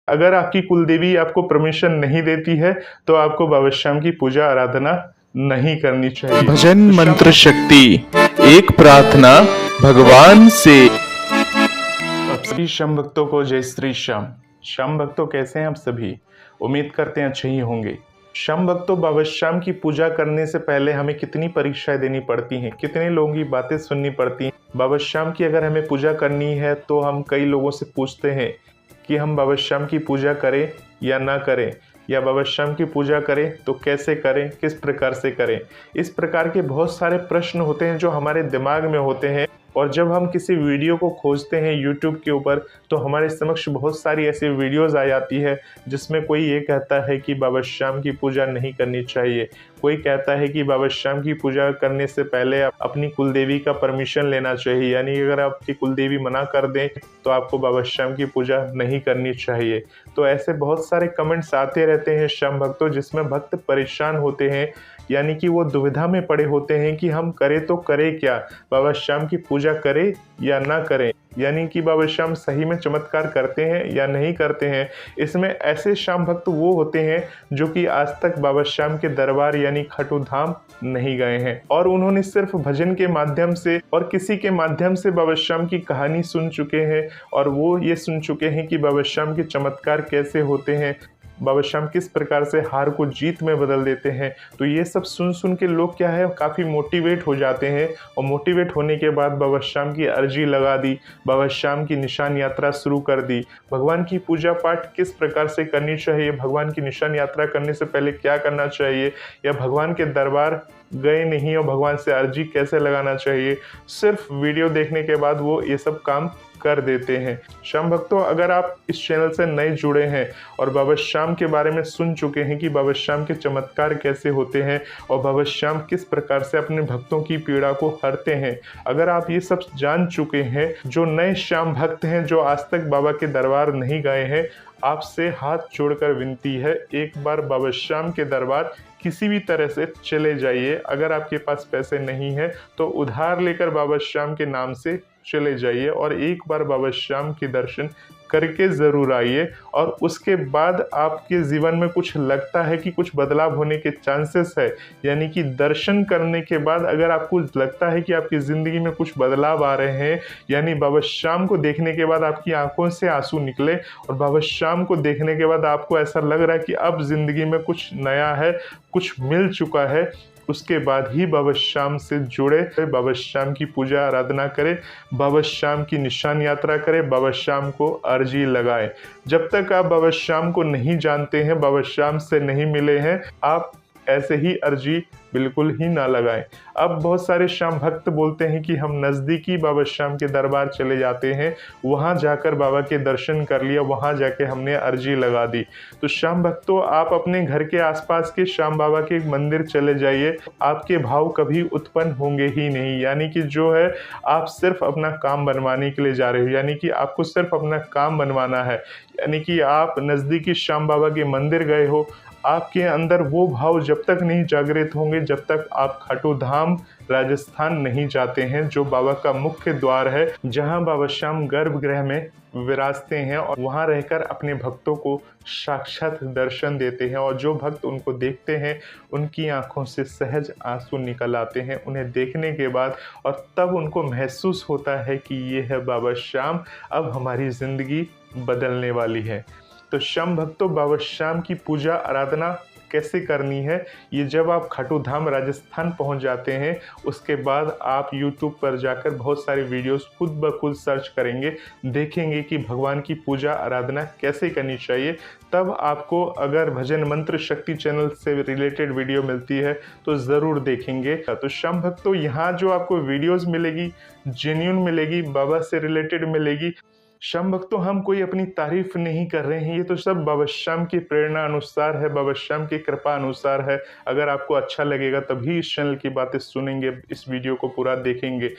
अगर आपकी कुलदेवी आपको परमिशन नहीं देती है तो आपको बाबा श्याम की पूजा आराधना नहीं करनी चाहिए। भजन मंत्र शक्ति, एक प्रार्थना भगवान से। आप सभी श्याम भक्तों को जय श्री श्याम। श्याम भक्तों कैसे हैं आप सभी? उम्मीद करते हैं अच्छे ही होंगे। श्याम भक्तों, बाबा श्याम की पूजा करने से पहले हमें कितनी परीक्षाएं देनी पड़ती हैं, कितने लोगों की बातें सुननी पड़ती हैं। बाबा श्याम की अगर हमें पूजा करनी है तो हम कई लोगों से पूछते हैं कि हम बाबा श्याम की पूजा करें या ना करें, या बाबा श्याम की पूजा करें तो कैसे करें, किस प्रकार से करें। इस प्रकार के बहुत सारे प्रश्न होते हैं जो हमारे दिमाग में होते हैं, और जब हम किसी वीडियो को खोजते हैं यूट्यूब के ऊपर तो हमारे समक्ष बहुत सारी ऐसी वीडियोस आ जाती है जिसमें कोई ये कहता है कि बाबा श्याम की पूजा नहीं करनी चाहिए, कोई कहता है कि बाबा श्याम की पूजा करने से पहले अपनी कुलदेवी का परमिशन लेना चाहिए, यानी अगर आपकी कुलदेवी मना कर दें तो आपको बाबा श्याम की पूजा नहीं करनी चाहिए। तो ऐसे बहुत सारे कमेंट्स आते रहते हैं श्याम भक्तों, जिसमें भक्त परेशान होते हैं, यानी कि वो दुविधा में पड़े होते हैं कि हम करें तो करें क्या, बाबा श्याम की पूजा करें या ना करें, यानी कि बाबा श्याम सही में चमत्कार करते हैं या नहीं करते हैं। इसमें ऐसे श्याम भक्त वो होते हैं जो कि आज तक बाबा श्याम के दरबार यानी खाटू धाम नहीं गए हैं, और उन्होंने सिर्फ भजन के माध्यम से और किसी के माध्यम से बाबा श्याम की कहानी सुन चुके हैं, और वो ये सुन चुके हैं कि बाबा श्याम के चमत्कार कैसे होते हैं, बाबा श्याम किस प्रकार से हार को जीत में बदल देते हैं। तो ये सब सुन सुन के लोग क्या है, काफ़ी मोटिवेट हो जाते हैं, और मोटिवेट होने के बाद बाबा श्याम की अर्जी लगा दी, बाबा श्याम की निशान यात्रा शुरू कर दी। भगवान की पूजा पाठ किस प्रकार से करनी चाहिए, भगवान की निशान यात्रा करने से पहले क्या करना चाहिए, या भगवान के दरबार गए नहीं और भगवान से अर्जी कैसे लगाना चाहिए, सिर्फ वीडियो देखने के बाद वो ये सब काम कर देते हैं। श्याम भक्तों, अगर आप इस चैनल से नए जुड़े हैं और बाबा श्याम के बारे में सुन चुके हैं कि बाबा श्याम के चमत्कार कैसे होते हैं और बाबा श्याम किस प्रकार से अपने भक्तों की पीड़ा को हरते हैं, अगर आप ये सब जान चुके हैं, जो नए श्याम भक्त हैं जो आज तक बाबा के दरबार नहीं गए हैं, आपसे हाथ जोड़कर विनती है, एक बार बाबा श्याम के दरबार किसी भी तरह से चले जाइए। अगर आपके पास पैसे नहीं है तो उधार लेकर बाबा श्याम के नाम से चले जाइए और एक बार बाबा श्याम के दर्शन करके ज़रूर आइए। और उसके बाद आपके जीवन में कुछ लगता है कि कुछ बदलाव होने के चांसेस है, यानी कि दर्शन करने के बाद अगर आपको लगता है कि आपकी ज़िंदगी में कुछ बदलाव आ रहे हैं, यानी बाबा श्याम को देखने के बाद आपकी आंखों से आंसू निकले और बाबा श्याम को देखने के बाद आपको ऐसा लग रहा है कि अब ज़िंदगी में कुछ नया है, कुछ मिल चुका है, उसके बाद ही बाबा श्याम से जुड़े, बाबा श्याम की पूजा आराधना करें, बाबा श्याम की निशान यात्रा करें, बाबा श्याम को अर्जी लगाएं। जब तक आप बाबा श्याम को नहीं जानते हैं, बाबा श्याम से नहीं मिले हैं, आप ऐसे ही अर्जी बिल्कुल ही ना लगाएं। अब बहुत सारे श्याम भक्त बोलते हैं कि हम नज़दीकी बाबा श्याम के दरबार चले जाते हैं, वहाँ जाकर बाबा के दर्शन कर लिया, वहाँ जाके हमने अर्जी लगा दी। तो श्याम भक्तों, आप अपने घर के आसपास के श्याम बाबा के मंदिर चले जाइए, आपके भाव कभी उत्पन्न होंगे ही नहीं, यानी कि जो है आप सिर्फ अपना काम बनवाने के लिए जा रहे हो, यानी कि आपको सिर्फ अपना काम बनवाना है, यानी कि आप नज़दीकी श्याम बाबा के मंदिर गए हो, आपके अंदर वो भाव जब तक नहीं जागृत होंगे जब तक आप खाटू धाम राजस्थान नहीं जाते हैं, जो बाबा का मुख्य द्वार है, जहां बाबा श्याम गर्भगृह में विराजते हैं और वहां रहकर अपने भक्तों को साक्षात दर्शन देते हैं। और जो भक्त उनको देखते हैं उनकी आंखों से सहज आंसू निकल आते हैं उन्हें देखने के बाद, और तब उनको महसूस होता है कि ये है बाबा श्याम, अब हमारी ज़िंदगी बदलने वाली है। तो श्याम भक्तों, बाबा श्याम की पूजा आराधना कैसे करनी है, ये जब आप खाटू धाम राजस्थान पहुंच जाते हैं उसके बाद आप YouTube पर जाकर बहुत सारे वीडियोस खुद ब खुद सर्च करेंगे, देखेंगे कि भगवान की पूजा आराधना कैसे करनी चाहिए। तब आपको अगर भजन मंत्र शक्ति चैनल से रिलेटेड वीडियो मिलती है तो ज़रूर देखेंगे। तो श्याम भक्तों, यहाँ जो आपको वीडियोज़ मिलेगी जेन्युइन मिलेगी, बाबा से रिलेटेड मिलेगी। श्याम भक्तों, हम कोई अपनी तारीफ नहीं कर रहे हैं, ये तो सब बाबा श्याम की प्रेरणा अनुसार है, बाबा श्याम की कृपा अनुसार है। अगर आपको अच्छा लगेगा तभी इस चैनल की बातें सुनेंगे, इस वीडियो को पूरा देखेंगे।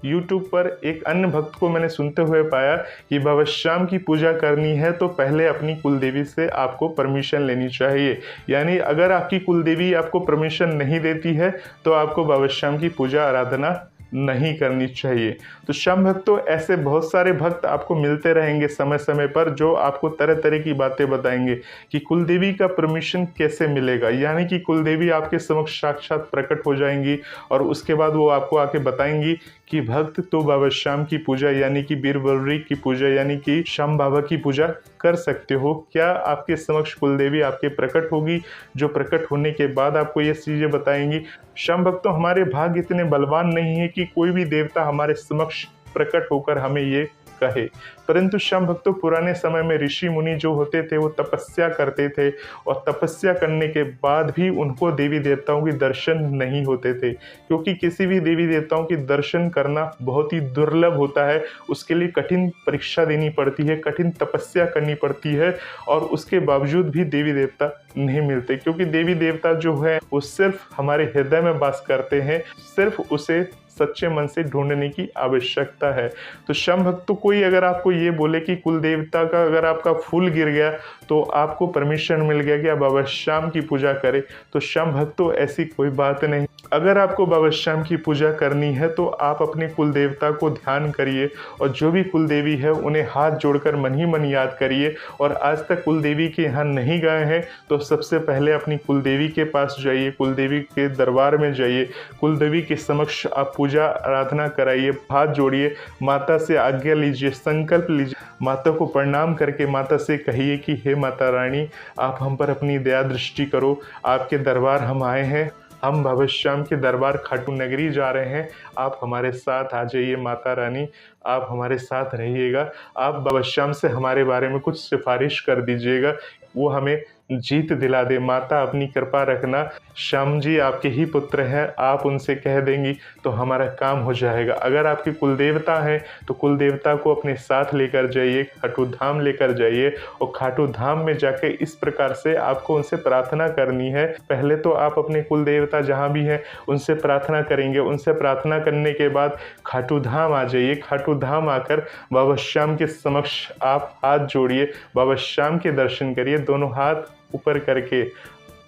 YouTube पर एक अन्य भक्त को मैंने सुनते हुए पाया कि बाबा श्याम की पूजा करनी है तो पहले अपनी कुलदेवी से आपको परमिशन लेनी चाहिए, यानी अगर आपकी कुलदेवी आपको परमिशन नहीं देती है तो आपको बाबा श्याम की पूजा आराधना नहीं करनी चाहिए। तो श्याम भक्तों, ऐसे बहुत सारे भक्त आपको मिलते रहेंगे समय समय पर, जो आपको तरह तरह की बातें बताएंगे कि कुलदेवी का परमिशन कैसे मिलेगा, यानी कि कुलदेवी आपके समक्ष साक्षात प्रकट हो जाएंगी और उसके बाद वो आपको आके बताएंगी कि भक्त तो बाबा श्याम की पूजा यानी कि बीरबलरी की पूजा यानी कि श्याम बाबा की पूजा कर सकते हो। क्या आपके समक्ष कुलदेवी आपके प्रकट होगी, जो प्रकट होने के बाद आपको ये चीजें बताएंगी। श्याम भक्तों, हमारे भाग्य इतने बलवान नहीं है कि कोई भी देवता हमारे समक्ष प्रकट होकर हमें ये कहे, परंतु श्याम भक्तों, पुराने समय में ऋषि मुनि जो होते थे वो तपस्या करते थे और तपस्या करने के बाद भी उनको देवी देवताओं के दर्शन नहीं होते थे, क्योंकि किसी भी देवी देवताओं के दर्शन करना बहुत ही दुर्लभ होता है। उसके लिए कठिन परीक्षा देनी पड़ती है, कठिन तपस्या करनी पड़ती है और उसके बावजूद भी देवी देवता नहीं मिलते, क्योंकि देवी देवता जो है वो सिर्फ हमारे हृदय में वास करते हैं, सिर्फ उसे सच्चे मन से ढूंढने की आवश्यकता है। तो श्याम भक्तों, कोई अगर आपको ये बोले कि कुल देवता का अगर आपका फूल गिर गया तो आपको परमिशन मिल गया कि आप बाबा श्याम की पूजा करें, तो श्याम भक्तों ऐसी कोई बात नहीं। अगर आपको बाबा श्याम की पूजा करनी है तो आप अपने कुल देवता को ध्यान करिए और जो भी कुल देवी है उन्हें हाथ जोड़कर मन ही मन याद करिए। और आज तक कुल देवी के यहाँ नहीं गए हैं तो सबसे पहले अपनी कुल देवी के पास जाइए, कुल देवी के दरबार में जाइए, कुल देवी के समक्ष आप पूजा आराधना कराइए, हाथ जोड़िए, माता से आज्ञा लीजिए, संकल्प लीजिए, माता को प्रणाम करके माता से कहिए कि हे माता रानी, आप हम पर अपनी दया दृष्टि करो, आपके दरबार हम आए हैं, हम बाबा श्याम के दरबार खाटू नगरी जा रहे हैं, आप हमारे साथ आ जाइए माता रानी, आप हमारे साथ रहिएगा, आप बाबा श्याम से हमारे बारे में कुछ सिफारिश कर दीजिएगा, वो हमें जीत दिला दे। माता अपनी कृपा रखना, श्याम जी आपके ही पुत्र हैं, आप उनसे कह देंगी तो हमारा काम हो जाएगा। अगर आपके कुलदेवता हैं तो कुलदेवता को अपने साथ लेकर जाइए, खाटू धाम लेकर जाइए और खाटू धाम में जाके इस प्रकार से आपको उनसे प्रार्थना करनी है। पहले तो आप अपने कुलदेवता जहाँ भी हैं उनसे प्रार्थना करेंगे, उनसे प्रार्थना करने के बाद खाटू धाम आ जाइए, खाटू धाम आकर बाबा श्याम के समक्ष आप हाथ जोड़िए, बाबा श्याम के दर्शन करिए, दोनों हाथ ऊपर करके।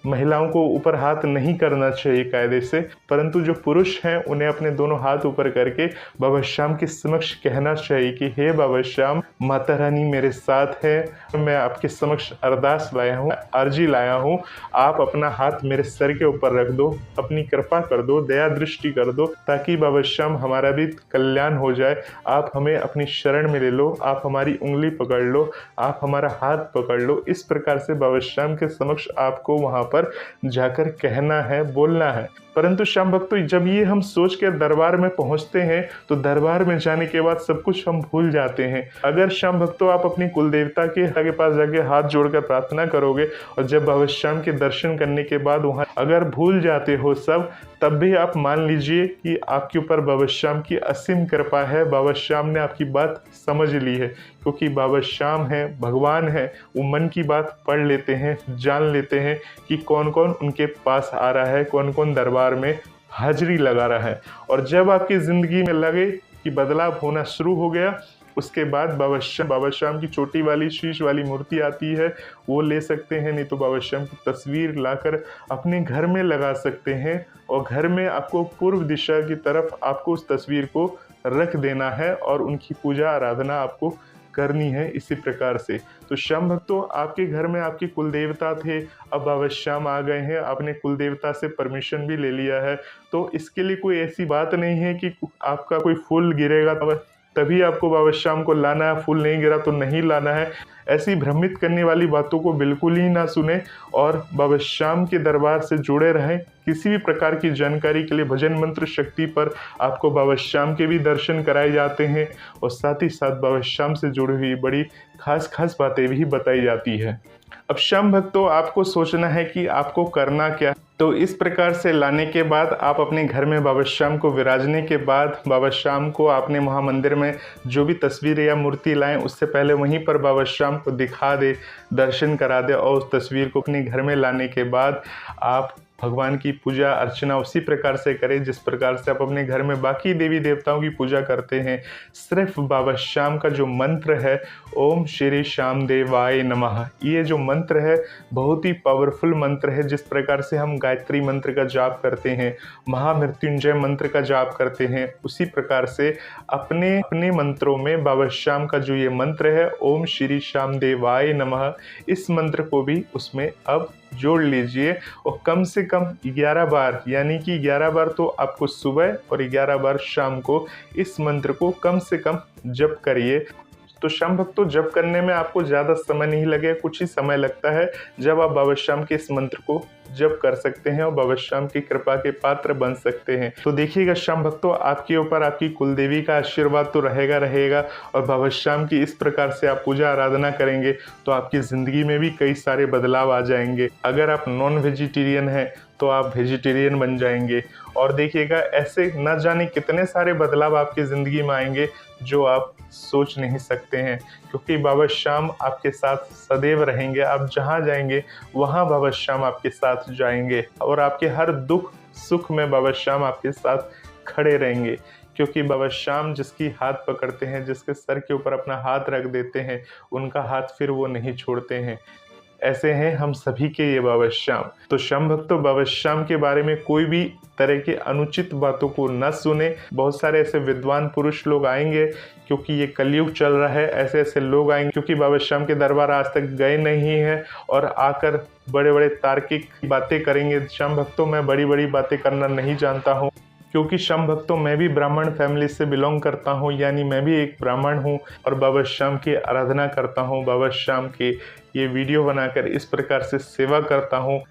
महिलाओं को ऊपर हाथ नहीं करना चाहिए कायदे से, परंतु जो पुरुष हैं उन्हें अपने दोनों हाथ ऊपर करके बाबा श्याम के समक्ष कहना चाहिए कि हे बाबा श्याम, माता रानी मेरे साथ है, मैं आपके समक्ष अरदास लाया हूँ, अर्जी लाया हूँ, आप अपना हाथ मेरे सर के ऊपर रख दो, अपनी कृपा कर दो, दया दृष्टि कर दो, ताकि बाबा श्याम हमारा भी कल्याण हो जाए। आप हमें अपनी शरण में ले लो, आप हमारी उंगली पकड़ लो, आप हमारा हाथ पकड़ लो। इस प्रकार से बाबा श्याम के समक्ष आपको वहाँ पर जाकर कहना है, बोलना है। परंतु श्याम भक्तों, जब ये हम सोच के दरबार में पहुंचते हैं तो दरबार में जाने के बाद सब कुछ हम भूल जाते हैं। अगर श्याम भक्तों आप अपनी कुलदेवता के पास जाके हाथ जोड़कर प्रार्थना करोगे और जब बाबा श्याम के दर्शन करने के बाद वहां अगर भूल जाते हो सब, तब भी आप मान लीजिए कि आपके ऊपर बाबा श्याम की असीम कृपा है, बाबा श्याम ने आपकी बात समझ ली है, क्योंकि बाबा श्याम है, भगवान है, वो मन की बात पढ़ लेते हैं, जान लेते हैं कि कौन कौन उनके पास आ रहा है, कौन कौन दरबार में हाजिरी लगा रहा है। और जब आपकी ज़िंदगी में लगे कि बदलाव होना शुरू हो गया, उसके बाद बाबा श्याम की छोटी वाली शीश वाली मूर्ति आती है, वो ले सकते हैं, नहीं तो बाबा श्याम की तस्वीर लाकर अपने घर में लगा सकते हैं और घर में आपको पूर्व दिशा की तरफ आपको उस तस्वीर को रख देना है और उनकी पूजा आराधना आपको करनी है इसी प्रकार से। तो श्याम भक्तों, आपके घर में आपके कुलदेवता थे, अब बाबा श्याम आ गए हैं, आपने कुलदेवता से परमिशन भी ले लिया है, तो इसके लिए कोई ऐसी बात नहीं है कि आपका कोई फूल गिरेगा तभी आपको बाबा श्याम को लाना है, फूल नहीं गिरा तो नहीं लाना है। ऐसी भ्रमित करने वाली बातों को बिल्कुल ही ना सुने और बाबा श्याम के दरबार से जुड़े रहें। किसी भी प्रकार की जानकारी के लिए भजन मंत्र शक्ति पर आपको बाबा श्याम के भी दर्शन कराए जाते हैं और साथ ही साथ बाबा श्याम से जुड़ी हुई बड़ी खास बातें भी बताई जाती है। अब श्याम भक्तों, आपको सोचना है कि आपको करना क्या। तो इस प्रकार से लाने के बाद आप अपने घर में बाबा श्याम को विराजने के बाद बाबा श्याम को आपने महामंदिर में जो भी तस्वीर या मूर्ति लाएं उससे पहले वहीं पर बाबा श्याम को दिखा दे, दर्शन करा दे और उस तस्वीर को अपने घर में लाने के बाद आप भगवान की पूजा अर्चना उसी प्रकार से करें जिस प्रकार से आप अपने घर में बाकी देवी देवताओं की पूजा करते हैं। सिर्फ बाबा श्याम का जो मंत्र है, ओम श्री श्याम देवाय नमः, ये जो मंत्र है बहुत ही पावरफुल मंत्र है। जिस प्रकार से हम गायत्री मंत्र का जाप करते हैं, महामृत्युंजय मंत्र का जाप करते हैं, उसी प्रकार से अपने अपने मंत्रों में बाबा श्याम का जो ये मंत्र है, ओम श्री श्याम देवाय नमः, इस मंत्र को भी उसमें अब जोड़ लीजिए और कम से कम 11 बार, यानी कि 11 बार तो आपको सुबह और 11 बार शाम को इस मंत्र को कम से कम जप करिए। तो श्याम भक्तों, जप करने में आपको ज़्यादा समय नहीं लगे, कुछ ही समय लगता है जब आप बाबा श्याम के इस मंत्र को जप कर सकते हैं और बाबा श्याम की कृपा के पात्र बन सकते हैं। तो देखिएगा श्याम भक्तों, आपके ऊपर आपकी कुलदेवी का आशीर्वाद तो रहेगा और बाबा श्याम की इस प्रकार से आप पूजा आराधना करेंगे तो आपकी ज़िंदगी में भी कई सारे बदलाव आ जाएंगे। अगर आप नॉन वेजिटेरियन हैं तो आप वेजिटेरियन बन जाएंगे और देखिएगा ऐसे न जाने कितने सारे बदलाव आपकी ज़िंदगी में आएंगे जो आप सोच नहीं सकते हैं, क्योंकि बाबा श्याम आपके साथ सदैव रहेंगे। आप जहाँ जाएंगे वहाँ बाबा श्याम आपके साथ जाएंगे और आपके हर दुख सुख में बाबा श्याम आपके साथ खड़े रहेंगे, क्योंकि बाबा श्याम जिसकी हाथ पकड़ते हैं, जिसके सर के ऊपर अपना हाथ रख देते हैं, उनका हाथ फिर वो नहीं छोड़ते हैं। ऐसे हैं हम सभी के ये बाबा श्याम। तो श्याम भक्तों, बाबा श्याम के बारे में कोई भी तरह के अनुचित बातों को न सुने। बहुत सारे ऐसे विद्वान पुरुष लोग आएंगे, क्योंकि ये कलयुग चल रहा है, ऐसे ऐसे लोग आएंगे क्योंकि बाबा श्याम के दरबार आज तक गए नहीं हैं और आकर बड़े बड़े तार्किक बातें करेंगे। श्याम भक्तों, मैं बड़ी बड़ी बातें करना नहीं जानता हूँ, क्योंकि श्याम भक्तों मैं भी ब्राह्मण फैमिली से बिलोंग करता हूँ, यानी मैं भी एक ब्राह्मण हूँ और बाबा श्याम की आराधना करता हूँ। बाबा श्याम के ये वीडियो बनाकर इस प्रकार से सेवा करता हूँ।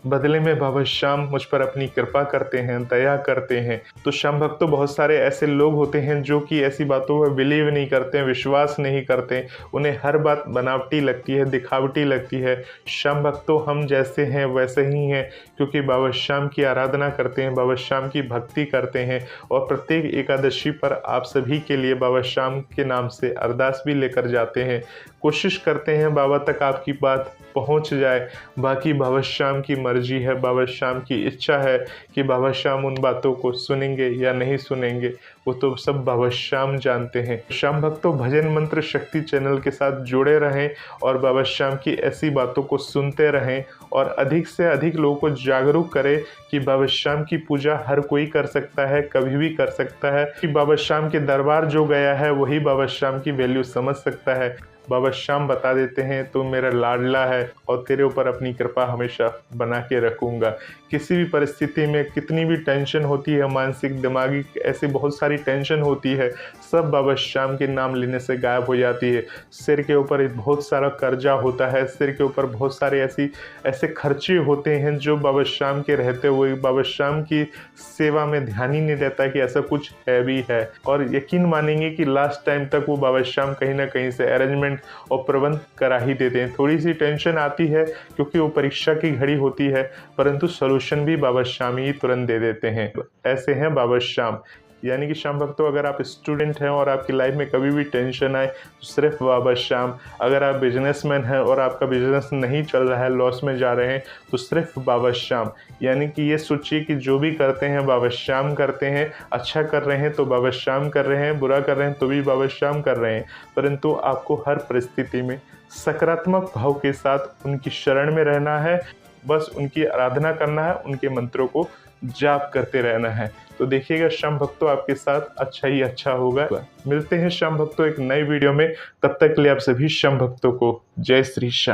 बदले में बाबा श्याम मुझ पर अपनी कृपा करते हैं, दया करते हैं। तो श्याम भक्तों, बहुत सारे ऐसे लोग होते हैं जो कि ऐसी बातों पर बिलीव नहीं करते हैं, विश्वास नहीं करते, उन्हें हर बात बनावटी लगती है, दिखावटी लगती है। श्याम भक्तों, हम जैसे हैं वैसे ही हैं, क्योंकि बाबा श्याम की आराधना करते हैं, बाबा श्याम की भक्ति करते हैं और प्रत्येक एकादशी पर आप सभी के लिए बाबा श्याम के नाम से अरदास भी लेकर जाते हैं। कोशिश करते हैं बाबा तक आपकी बात पहुंच जाए। बाकी बाबा श्याम की मर्जी है, बाबा श्याम की इच्छा है कि बाबा श्याम उन बातों को सुनेंगे या नहीं सुनेंगे, वो तो सब बाबा श्याम जानते हैं। श्याम भक्तों, भजन मंत्र शक्ति चैनल के साथ जुड़े रहें और बाबा श्याम की ऐसी बातों को सुनते रहें और अधिक से अधिक लोगों को जागरूक करें कि बाबा श्याम की पूजा हर कोई कर सकता है, कभी भी कर सकता है। कि बाबा श्याम के दरबार जो गया है वही बाबा श्याम की वैल्यू समझ सकता है। बाबा श्याम बता देते हैं, तू मेरा लाडला है और तेरे ऊपर अपनी कृपा हमेशा बना के रखूंगा। किसी भी परिस्थिति में कितनी भी टेंशन होती है, मानसिक दिमागी ऐसी बहुत सारी टेंशन होती है, सब बाबा श्याम के नाम लेने से गायब हो जाती है। सिर के ऊपर बहुत सारा कर्जा होता है, सिर के ऊपर बहुत सारे ऐसे खर्चे होते हैं जो बाबा श्याम के रहते हुए बाबा श्याम की सेवा में ध्यान ही नहीं रहता कि ऐसा कुछ है भी है। और यकीन मानेंगे कि लास्ट टाइम तक वो बाबा श्याम कहीं ना कहीं से अरेंजमेंट और प्रबंध करा ही देते हैं। थोड़ी सी टेंशन आती है क्योंकि वो परीक्षा की घड़ी होती है, परंतु सॉल्यूशन भी बाबा श्याम ही तुरंत दे देते हैं। ऐसे हैं बाबा श्याम। यानी कि श्याम भक्तों, अगर आप स्टूडेंट हैं और आपकी लाइफ में कभी भी टेंशन आए तो सिर्फ बाबा श्याम। अगर आप बिजनेसमैन हैं और आपका बिजनेस नहीं चल रहा है, लॉस में जा रहे हैं, तो सिर्फ बाबा श्याम। यानी कि ये सोचिए कि जो भी करते हैं बाबा श्याम करते हैं। अच्छा कर रहे हैं तो बाबा श्याम कर रहे हैं, बुरा कर रहे हैं तो भी बाबा श्याम कर रहे हैं। परंतु आपको हर परिस्थिति में सकारात्मक भाव के साथ उनकी शरण में रहना है, बस उनकी आराधना करना है, उनके मंत्रों को जाप करते रहना है। तो देखिएगा श्याम भक्तों, आपके साथ अच्छा ही अच्छा होगा। मिलते हैं श्याम भक्तों एक नई वीडियो में, तब तक के लिए आप सभी श्याम भक्तों को जय श्री श्याम।